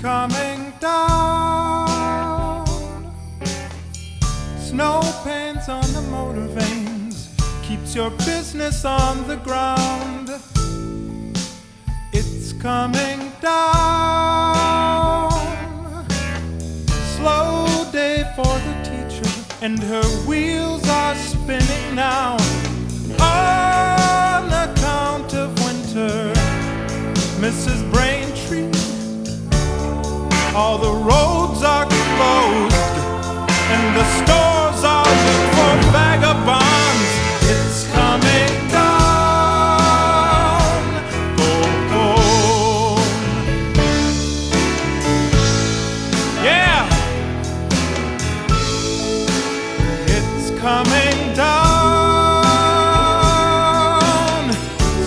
coming down. Snow paints on the motor veins, keeps your business on the ground. It's coming down. Slow day for the teacher, and her wheels are spinning now. On account of winter, Mrs. Braintree, all the roads are closed and the stores are lit for vagabonds. It's coming down. Go home. Yeah, it's coming down.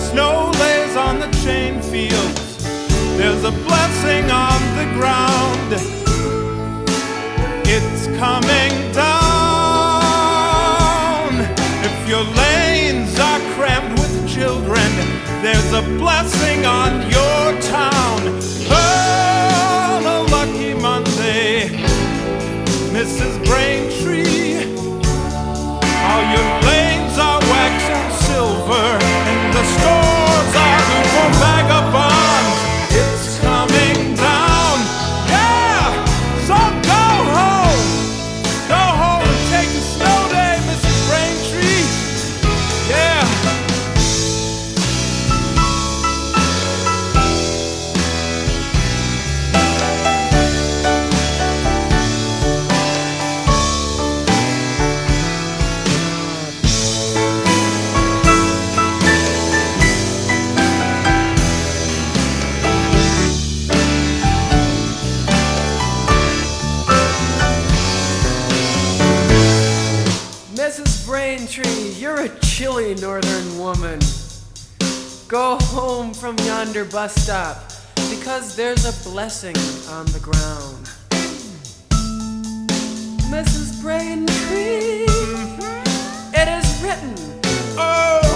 Snow lays on the chain fields. There's a blessing on the ground. It's coming down. If your lanes are crammed with children, there's a blessing on your town. On a lucky Monday, Mrs. Braintree, all your lanes are wax and silver, and the stores are good for vagabonds. It's coming down. Yeah! So go home. Go home and take a snow day, Mrs. Braintree. Yeah. Mrs. Braintree, you're a chilly northern woman. Go home from yonder bus stop, because there's a blessing on the ground. Mrs. Braintree, it is written,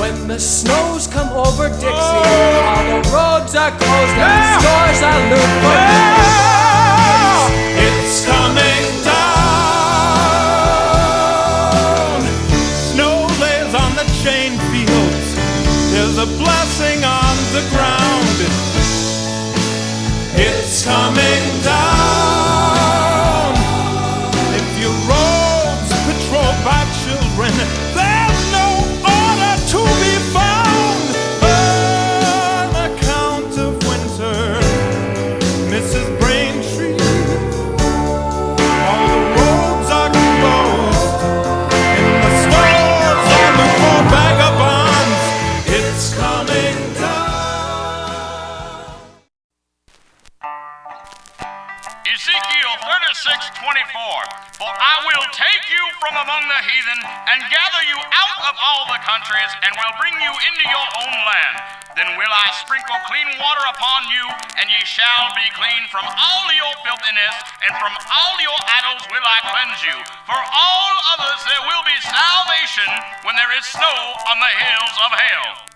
when the snows come over Dixie, all the roads are closed and the stores are loot for vagabonds. It's coming down. Snow lays on the chain fields. There's a blessing on the ground. It's coming down. If your roads patrolled by children, there's no order to be found. On account of winter, Mrs. Braintree, all the roads are closed and the stores are loot for vagabonds. It's coming down. Ezekiel 36:24. For I will take you from among the heathen and gather you out of all the countries and will bring you into your own land. Then will I sprinkle clean water upon you, and ye shall be clean. From all your filthiness and from all your idols will I cleanse you. For all others there will be salvation when there is snow on the hills of hell.